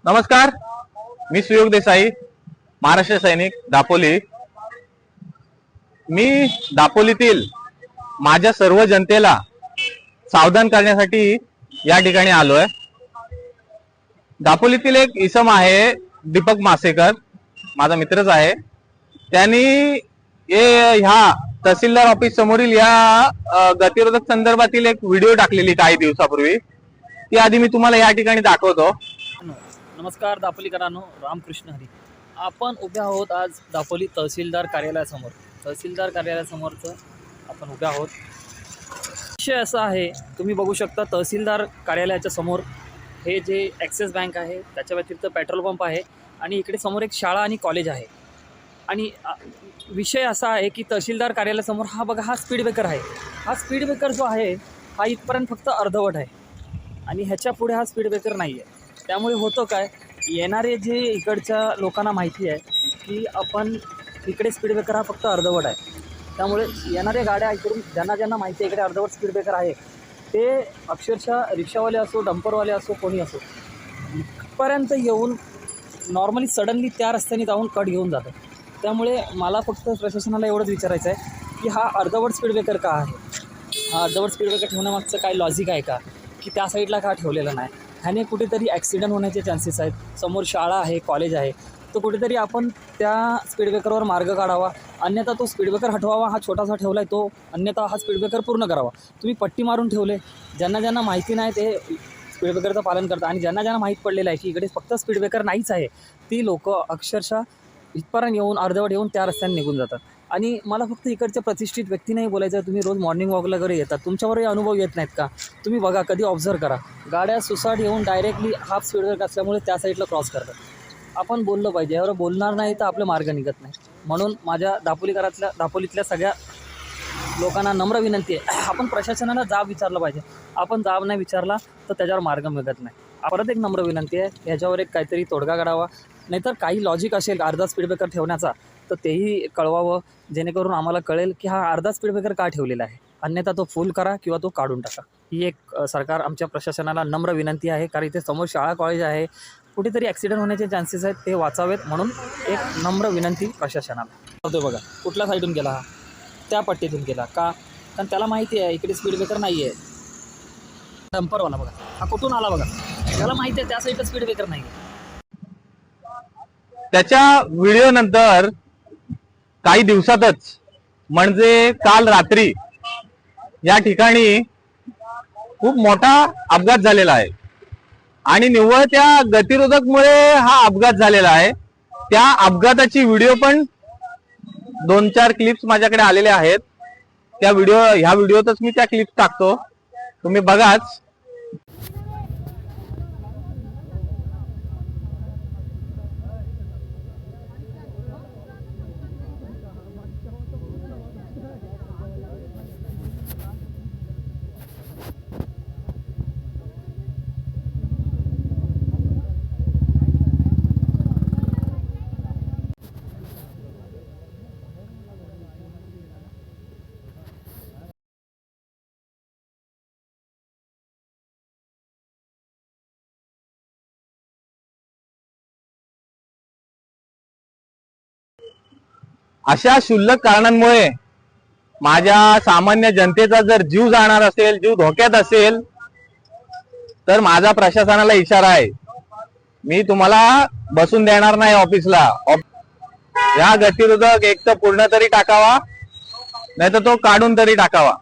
नमस्कार, मी सुयोग देसाई, महाराष्ट्र सैनिक, दापोली। मी दापोलीतील माझ्या सर्व जनतेला सावधान करण्यासाठी या ठिकाणी आलोय। दापोलीतील एक इसम आहे दीपक मासेकर, माझा मित्रच आहे। त्यांनी ह्या तहसीलदार ऑफिस समोरील या गतिरोधक संदर्भातील एक व्हिडिओ टाकलेली काही दिवसापूर्वी, ती आधी मी तुम्हाला या ठिकाणी दाखवतो। नमस्कार दापोलीकरांनो, रामकृष्ण हरी। आपण उभे आहोत आज दापोली तहसीलदार कार्यालयासमोर। तहसीलदार कार्यालयासमोरच आपण उभे आहोत। विषय असा आहे, तुम्ही बघू शकता तहसीलदार कार्यालयाच्या समोर हे जे ॲक्सिस बँक आहे, त्याच्या व्यतिरिक्त पेट्रोल पंप आहे आणि इकडे समोर एक शाळा आणि कॉलेज आहे। आणि विषय असा आहे की तहसीलदार कार्यालयासमोर हा बघा, हा स्पीड ब्रेकर आहे। हा स्पीड ब्रेकर जो आहे हा इथपर्यंत फक्त अर्धवट आहे आणि ह्याच्या पुढे हा स्पीड ब्रेकर नाही आहे। त्यामुळे होतं काय, येणारे जे इकडच्या लोकांना माहिती आहे की आपण इकडे स्पीड ब्रेकर हा फक्त अर्धवट आहे, त्यामुळे येणाऱ्या गाड्या इकडून ज्यांना माहिती आहे इकडे अर्धवट स्पीड ब्रेकर आहे, ते अक्षरशः रिक्षावाले असो, डंपरवाले असो, कोणी असो, इथपर्यंत येऊन नॉर्मली सडनली त्या रस्त्याने जाऊन कट घेऊन जातात। त्यामुळे मला फक्त प्रशासनाला एवढंच विचारायचं आहे की हा अर्धवट स्पीड ब्रेकर का आहे, हा अर्धवट स्पीड ब्रेकर ठेवण्यामागचं काय लॉजिक आहे का, की त्या साईडला का ठेवलेलं नाही। ह्याने कुठेतरी ॲक्सिडेंट होण्याचे चान्सेस आहेत। समोर शाळा आहे, कॉलेज आहे, तर कुठेतरी आपण त्या स्पीड ब्रेकरवर मार्ग काढावा, अन्यथा तो स्पीड ब्रेकर हटवावा। हा छोटासा ठेवला आहे तो, अन्यथा हा स्पीड ब्रेकर पूर्ण करावा। तुम्ही पट्टी मारून ठेवले, ज्यांना माहिती नाही ते स्पीड ब्रेकरचं पालन करतात, आणि ज्यांना माहीत पडलेलं आहे की इकडे फक्त स्पीड ब्रेकर नाहीच आहे, ती लोकं अक्षरशः इथपर्यंत येऊन अर्धवट येऊन त्या रस्त्याने निघून जातात। आणि मला फक्त इकडच्या प्रतिष्ठित व्यक्ती नाही बोलायचं आहे, तुम्ही रोज मॉर्निंग वॉकला वगैरे येतात, तुमच्यावरही अनुभव येत नाहीत का? तुम्ही बघा, कधी ऑब्झर्व करा, गाड्या सुसाट येऊन डायरेक्टली हाफ स्पीड ब्रेकर असल्यामुळे त्या साईडला क्रॉस करतात। आपण बोललं पाहिजे, यावर बोलणार नाही तर आपलं मार्ग निघत नाही। म्हणून माझ्या दापोलीतल्या सगळ्या लोकांना नम्र विनंती आहे, आपण प्रशासनाला जाब विचारलं पाहिजे। आपण जाब नाही विचारला तर त्याच्यावर मार्ग मिळत नाही। परत एक नम्र विनंती आहे, याच्यावर एक काहीतरी तोडगा काढावा, नाहीतर काही लॉजिक असेल अर्धा स्पीड ब्रेकर ठेवण्याचा तर तेही कळवावं, जेणेकरून आम्हाला कळेल की हा अर्धा स्पीड ब्रेकर का ठेवलेला आहे, अन्यथा तो फुल करा किंवा तो काढून टाका। ही एक आमच्या प्रशासनाला नम्र विनंती आहे, कारण इथे समोर शाळा कॉलेज आहे, कुठेतरी ॲक्सिडेंट होण्याचे चान्सेस आहेत, ते वाचावेत, म्हणून एक नम्र विनंती प्रशासनाला होतो। बघा, कुठल्या साईडून गेला हा, त्या पट्टीतून गेला का, कारण त्याला माहिती आहे इकडे स्पीड ब्रेकर नाही आहे। डंपरवाला बघा, हा कुठून आला बघा, त्याला माहिती आहे त्या साईडला स्पीड ब्रेकर नाही आहे। त्याच्या व्हिडिओ नंतर काही दिवसातच, म्हणजे काल रात्री या ठिकाणी खूप मोठा अपघात झालेला आहे, आणि निव्वळ त्या गतिरोधकमुळे हा अपघात झालेला आहे। त्या अपघाताची व्हिडिओ पण 2-4 क्लिप्स माझ्याकडे आलेले आहेत। ह्या व्हिडिओतच मी त्या क्लिप्स टाकतो, तुम्ही बघाच। अशा क्षुल्लक कारणांमुळे माझ्या सामान्य जनतेचा जर जीव जाणार असेल, जीव धोक्यात असेल, तर माझा प्रशासनाला इशारा आहे, मी तुम्हाला बसून देणार नाही ऑफिसला। या गतिरोधक एक तर पूर्ण तरी टाकावा, नाही तर तो काढून तरी टाकावा।